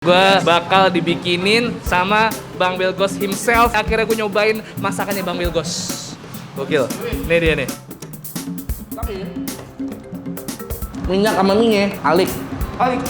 Gue bakal dibikinin sama Bang Bilgos himself. Akhirnya gue nyobain masakannya Bang Bilgos. Gokil. Nih dia nih. Minyak sama minyak alik.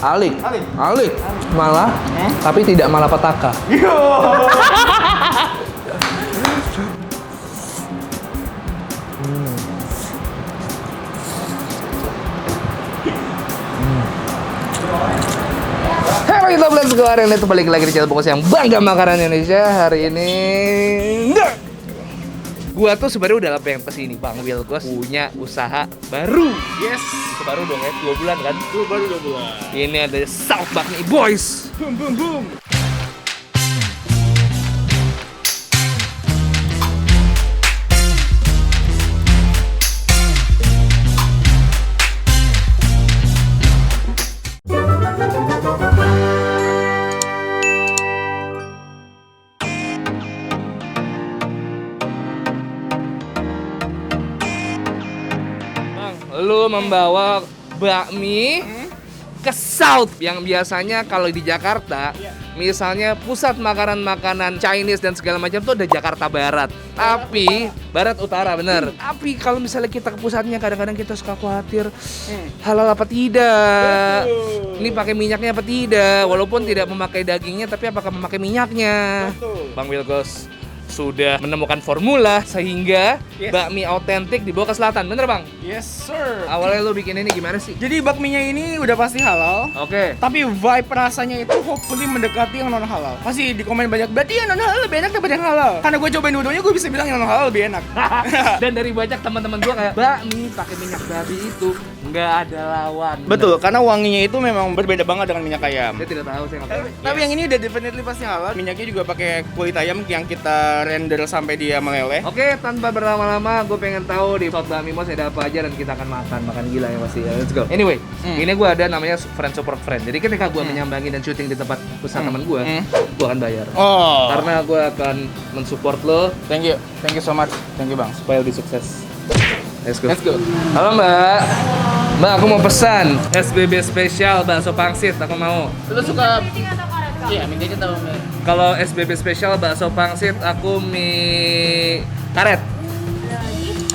Alik. Malah, tapi tidak malapetaka. Halo kita let's go, hari ini tuh balik lagi di channel Bungkus yang bangga makanan Indonesia. Hari ini gua tuh sebenarnya udah pengen kesini Bang Bilgos punya usaha baru. Yes. Itu baru dong ya, 2 bulan kan? Baru 2 bulan. Ini ada South Bakmi Boys. Boom boom boom. Lu membawa bakmi ke South yang biasanya kalau di Jakarta, misalnya pusat makanan-makanan Chinese dan segala macam tuh ada Jakarta Barat. Tapi Barat Utara bener. Tapi kalau misalnya kita ke pusatnya kadang-kadang kita suka khawatir halal apa tidak. Ini pakai minyaknya apa tidak? Walaupun tidak memakai dagingnya, tapi apakah memakai minyaknya? Bang Bilgos sudah menemukan formula sehingga bakmi autentik dibawa ke selatan, bener Bang? Yes sir. Awalnya lu bikin ini gimana sih? Jadi bakminya ini udah pasti halal. Oke. Tapi vibe rasanya itu hopefully mendekati yang non halal. Pasti di komen banyak, berarti yang non halal lebih enak daripada yang halal. Karena gue cobain dua-duanya, gue bisa bilang yang non halal lebih enak. Dan dari banyak teman-teman gua kayak bakmi pakai minyak babi itu nggak ada lawan. Betul, karena wanginya itu memang berbeda banget dengan minyak ayam. Saya tidak tahu saya ngapain. Tapi yang ini udah definitely pasti halal. Minyaknya juga pakai kulit ayam yang kita render sampai dia meleleh. Oke, tanpa berlama-lama, gue pengen tahu di South Bakmi Boys ada apa aja dan kita akan makan gila ya pasti. Let's go. Anyway, ini gue ada namanya friend support friend. Jadi ketika gue menyambangi dan syuting di tempat usaha teman gue akan bayar. Oh. Karena gue akan mensupport lo Thank you so much. Thank you bang. supaya lebih sukses. Let's go. Let's go. Halo Mbak. Mbak, aku mau pesan SBB spesial bakso pangsit. Aku mau. Lu suka? Iya, mintanya tahu nggak? Kalau SBB spesial bakso pangsit, aku mie karet.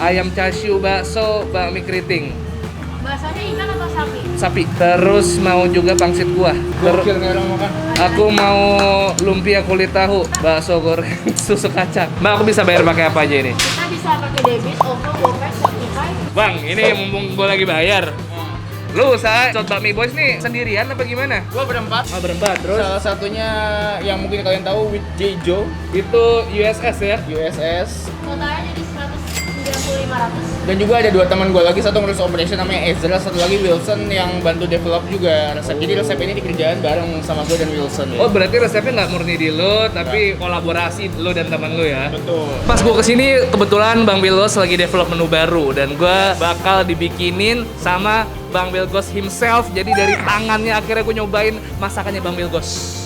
Ayam chashu bakso, bakmi keriting. Baksonya ikan atau sapi? Sapi. Terus mau juga pangsit kuah. Gokil nih orang makan. Aku mau lumpia kulit tahu, bakso goreng, susu kacang. Mbak, aku bisa bayar pakai apa aja ini? Kita bisa pakai debit, OVO, GoPay, Shopify. Bang, ini mumpung gue lagi bayar. Lu usaha South Bakmi Boys nih sendirian apa gimana? Gua berempat. Oh, berempat. Terus Salah satunya yang mungkin kalian tahu with Jejo, itu USS ya? USS. Totalnya jadi 190-500. Dan juga ada 2 teman gue lagi, satu ngurus operation namanya Ezra, satu lagi Wilson yang bantu develop juga resep. Jadi resep ini dikerjain bareng sama gue dan Wilson. Oh, berarti resepnya nggak murni di lo, tapi kolaborasi lo dan teman lo ya? Betul. Pas gue kesini, kebetulan Bang Bilgos lagi develop menu baru dan gue bakal dibikinin sama Bang Bilgos himself. Jadi dari tangannya akhirnya gue nyobain masakannya Bang Bilgos.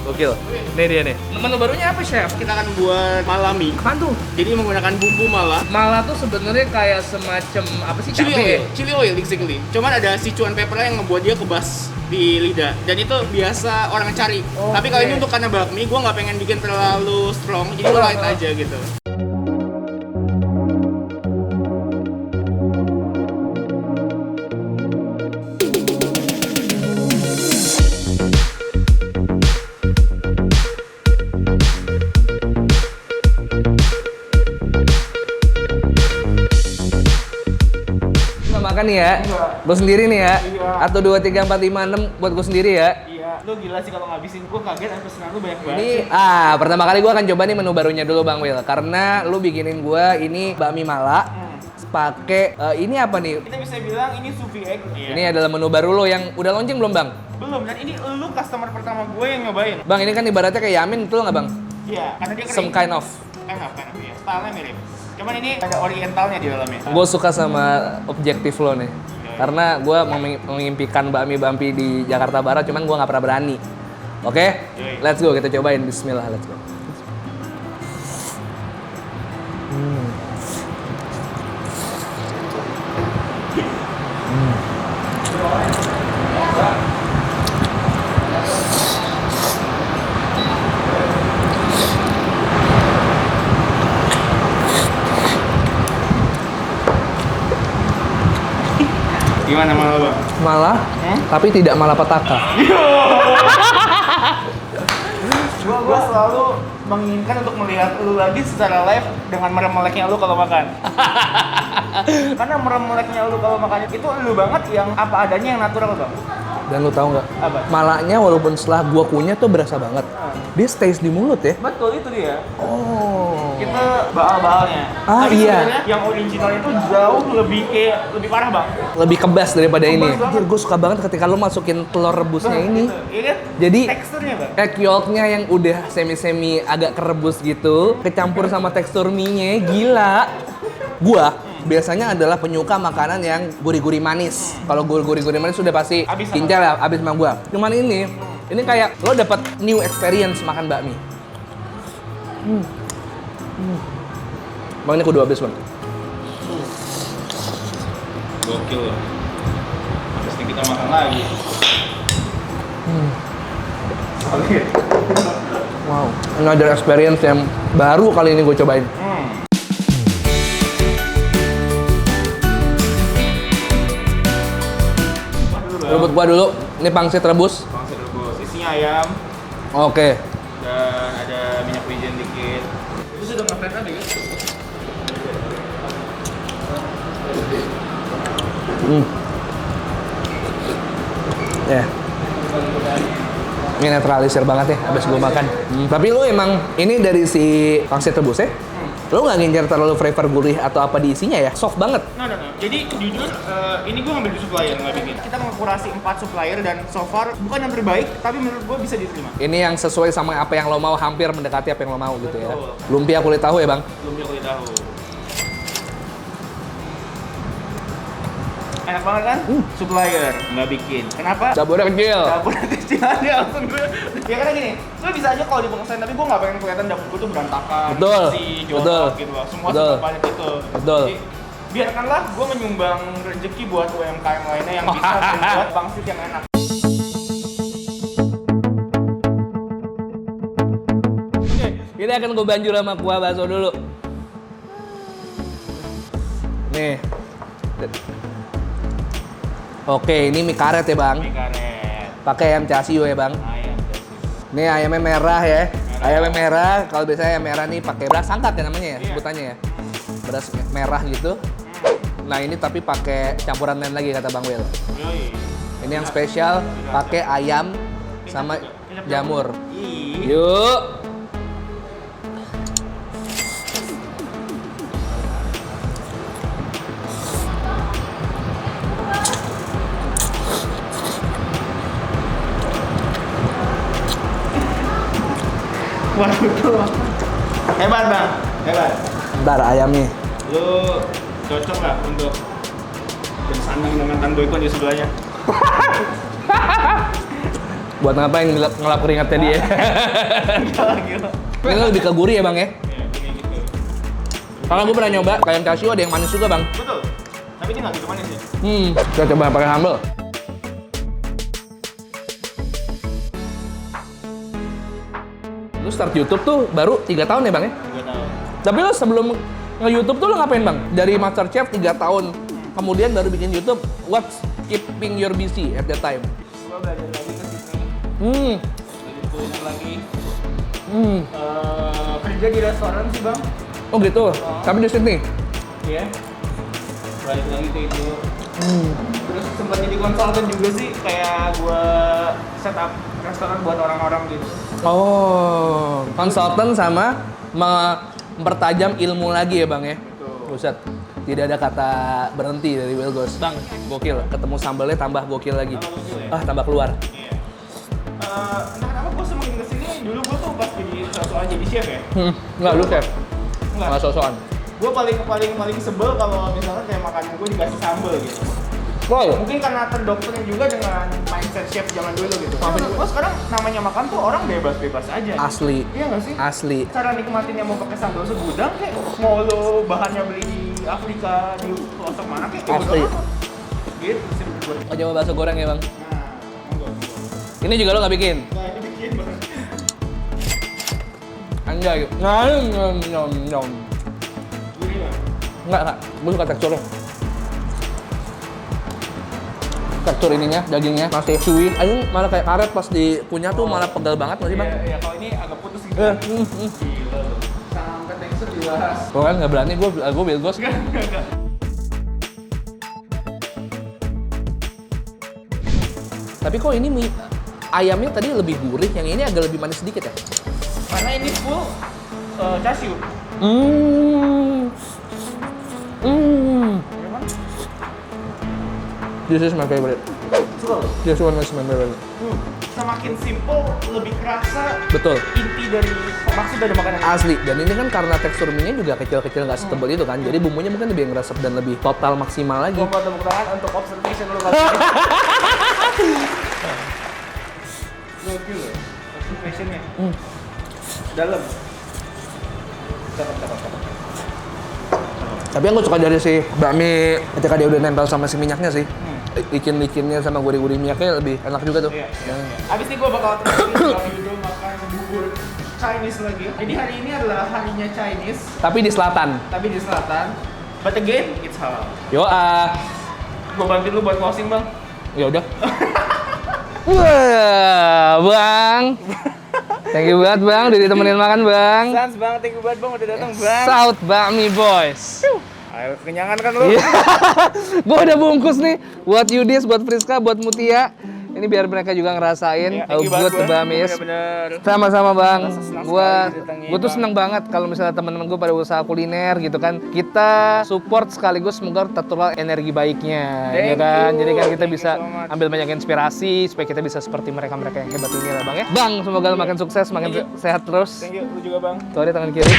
Gokil. Nih dia nih. Menu barunya apa, Chef? Kita akan buat malami. Apaan tuh? Jadi menggunakan bumbu mala. Mala tuh sebenarnya kayak semacam apa sih? Cabe ya? Chili oil basically. Cuman ada Sichuan pepper yang ngebuat dia kebas di lidah. Dan itu biasa orang cari. Tapi kali ini untuk karena bakmi, gue nggak pengen bikin terlalu strong. Jadi gue light aja gitu. Makan nih ya, gue sendiri nih ya, atau 2, 3, 4, 5, 6 buat gue sendiri ya. Iya, lu gila sih kalau ngabisin. Gue kaget, pesanan lu banyak banget. Ini, pertama kali gue akan coba nih menu barunya dulu Bang Will, karena lu bikinin gue ini bakmi mala, pakai ini apa nih? Kita bisa bilang ini sufi egg. Ini adalah menu baru lo yang udah launching belum Bang? Belum, dan ini lu customer pertama gue yang nyobain. Bang, ini kan ibaratnya kayak Yamin, betul nggak Bang? Iya, karena dia kering. Some kind of. Kan ya, stylenya mirip. Cuman ini ada orientalnya di dalamnya. Gue suka sama objektif lo nih, karena gue mengimpikan bakmi di Jakarta Barat, cuman gue nggak pernah berani. Oke, let's go, kita cobain. Bismillah, let's go. Gimana malah bang? Malah, tapi tidak malapetaka. Gua selalu menginginkan untuk melihat lu lagi secara live dengan merem meleknya lu kalau makan. Karena merem meleknya lu kalau makan itu lu banget yang apa adanya yang natural bang. Dan lu tahu nggak? Apa? Malaknya walaupun setelah gua kunyah tuh berasa banget. Dia stays di mulut ya. Betul itu dia. Oh. Kita bahal-bahalnya. Ah, Tapi iya. sebenarnya yang original itu jauh lebih parah bang. Lebih kebas daripada ini. Kebas banget. Gue suka banget ketika lu masukin telur rebusnya Bang, ini. gitu. Iya kan? Jadi Teksturnya bang. egg yolknya yang udah semi-semi agak kerebus gitu, kecampur sama tekstur mie-nya, gila. Gua biasanya adalah penyuka makanan yang gurih-gurih manis. Kalau gurih-gurih manis sudah pasti Abis sama kincal ya, abis sama gua. Cuman ini kayak lo dapat new experience makan bakmi. Bang, ini kudu habis, Bang. Gokil loh. Habis ini kita makan lagi. Solid. Wow, another experience yang baru kali ini gue cobain. Rebut gua dulu. Ini pangsit rebus. Pangsit rebus. Isinya ayam Oke. dan ada minyak wijen dikit. Itu sudah nge-flat tadi kan? Ya. Ini netralisir banget ya abis gue makan. Tapi lu emang ini dari si pangsit rebus ya? Lu nggak ngincer terlalu flavor gurih atau apa di isinya ya? Soft banget. No. Jadi jujur, ini gue ngambil di supplier nggak bikin. Kita mengkurasi 4 supplier dan so far bukan yang terbaik, tapi menurut gue bisa diterima. Ini yang sesuai sama apa yang lo mau, hampir mendekati apa yang lo mau gitu ya. Betul. Lumpia kulit tahu ya bang? Lumpia kulit tahu. Enak banget kan? Supplier nggak bikin. Kenapa? Dapurnya kecil. Dapur kecil aja langsung gue. Ya karena gini, gue bisa aja kalau dipaksain, tapi gue nggak pengen kelihatan dapur gue tuh berantakan, Betul. jorok Betul. gitu loh. Semua Betul. sebanyak itu. Betul. Jadi, biarkanlah gue menyumbang rezeki buat UMKM lainnya yang bisa membuat pangsit yang enak. Oke, ini akan gue banjur sama kuah bakso dulu. Nih. Oke, ini mie karet ya bang. Mie karet, Pakai ayam chasio ya bang. ayam, Nih ayamnya merah ya. Merah. Ayamnya merah. Kalau biasanya ayam merah nih pakai beras sangkat ya namanya ya, Iya. sebutannya ya. Beras merah gitu. Nah ini tapi pakai campuran lain lagi kata Bang Will. Yoi. Ini yang spesial pakai ayam sama jamur. Ih. Yuk. Waduh. Hebat bang, hebat. Ntar ayamnya. Lu cocok nggak untuk bersanding dengan Tan Boyko di sebelahnya? Buat ngapain ngelap keringatnya dia? Gila. Ini lebih ke gurih ya bang ya? Iya, kayak gitu. Karena gue pernah nyoba ayam chasio ada yang manis juga bang. Betul. Tapi ini nggak gitu manis ya. Kita coba pakai sambal. Lu start YouTube tuh baru 3 tahun ya bang ya? 3 tahun. Tapi lu sebelum nge-YouTube tuh lu ngapain bang? Dari MasterChef 3 tahun, kemudian baru bikin YouTube, what's keeping your busy at that time? Gua belajar lagi ke sini. Belajar kuliner lagi. Kerja di restoran sih bang. Oh gitu, tapi di Sydney? Iya. Balik lagi ke itu. Terus sempat jadi konsultan juga sih, kayak gua setup restoran buat orang-orang gitu. Oh, konsultan sama mempertajam ilmu lagi ya bang ya? Betul. Buset, tidak ada kata berhenti dari Will Ghost. Bang, gokil, ketemu sambalnya tambah gokil lagi. Tambah gokil ya? Ah, tambah keluar. Iya. Entah kenapa gue semakin kesini, dulu gue tuh pas jadi soal jadi chef ya. Enggak, lu chef. Enggak. Nggak sosokan. Gue paling sebel kalau misalnya kayak makanan gue dikasih sambal gitu. Wow. Mungkin karena terdoktrin juga dengan mindset chef zaman dulu gitu. Gue sekarang namanya makan tuh orang bebas-bebas aja. Asli. Iya nggak sih? Asli. Cara nikmatinnya mau pakai sambal segudang kayak mau lo bahannya beli di Afrika di pelosok mana kayak Asli. gitu sih menurut gue. Oh, coba bakso goreng ya bang. Nah, monggo. Ini juga lo nggak bikin? Nah ini bikin banget. Anjay. Nyom. Gurih nggak? Enggak. Gue suka teksturnya. tekstur ininya, dagingnya masih chewy. Ini malah kayak karet pas dikunyah tuh malah pegal banget nggak sih bang? Iya, kalau ini agak putus gitu. Eh, Gila lu. Sampai tekstur jelas. Gue kan nggak berani, gue Wilgos. Tapi kok ini mie ayamnya tadi lebih gurih, yang ini agak lebih manis sedikit ya? Karena ini full chassis. Memang This is my favorite. suka lu. This one is my favorite. Semakin simple, lebih kerasa Betul. inti dari maksud dari makanan. Asli, dan ini kan karena tekstur mie-nya juga kecil-kecil nggak setebal itu kan, jadi bumbunya mungkin lebih ngeresep dan lebih total maksimal lagi. Gua mau tepuk tangan untuk observation lu kali ini. Gokil ya, observationnya. Dalam. Cakep. Tapi yang gue suka dari si bakmi ketika dia udah nempel sama si minyaknya sih, licin-licinnya sama gurih-gurih minyaknya lebih enak juga tuh. Iya. Abis ini gua bakal temenin Bang Yudo makan bubur Chinese lagi. Jadi hari ini adalah harinya Chinese, Tapi di selatan. tapi di selatan. But again, it's halal. Yo Gua bantuin lu buat closing, Bang. ya udah. Wah, bang. Thank you banget bang, udah ditemenin makan bang. Sans, Bang, thank you banget, Bang, udah datang, Bang. South Bakmi Boys. Ayo, kenyangan kan lu? Iya. Gue udah bungkus nih buat Yudis, buat Friska, buat Mutia. Ini biar mereka juga ngerasain how good the bakmi is. Bener-bener. Sama-sama bang. Senang Gua sekali didatangi, tuh Bang. seneng banget kalau misalnya teman-teman gue pada usaha kuliner gitu kan. Kita support sekaligus semoga tertular energi baiknya, ya Thank kan. you. Jadi kan kita Thank you bisa so much. ambil banyak inspirasi supaya kita bisa seperti mereka-mereka yang hebat ini lah bang ya. Bang, semoga lu makin sukses, makin Thank you. sehat terus. Thank you, lu juga, Bang. Tuh ada tangan kiri.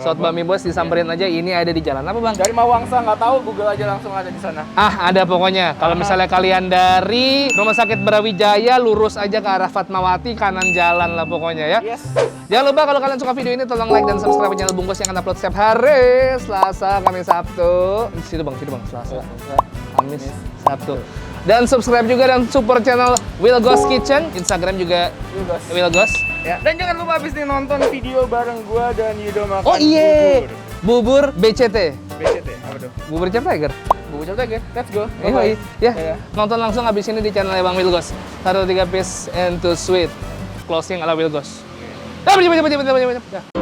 South Bakmi Boys disamperin aja, ini ada di jalan apa bang? Dari Mawangsa, nggak tahu, Google aja langsung ada di sana. Ada pokoknya. Kalau misalnya kalian dari Rumah Sakit Brawijaya, lurus aja ke arah Fatmawati, kanan jalan lah pokoknya ya. Yes. Jangan lupa kalau kalian suka video ini, tolong like dan subscribe channel Bungkus yang akan upload setiap hari Selasa, Kamis, Sabtu. Situ bang, Selasa, Kamis, Sabtu. Dan subscribe juga dan support channel Wilgos Kitchen, Instagram juga Wilgos. Wilgos. Ya. Dan jangan lupa abis ini nonton video bareng gua dan Yudo makan Oh iya, bubur BCT. BCT, apa tuh? Bubur Cap Tiger. Bubur Cap Tiger, let's go. Iya, ya. Iya. Nonton langsung abis ini di channel Bang Wilgos. 1 3 piece and 2 sweet. Closing ala Wilgos. Cepet. Ya.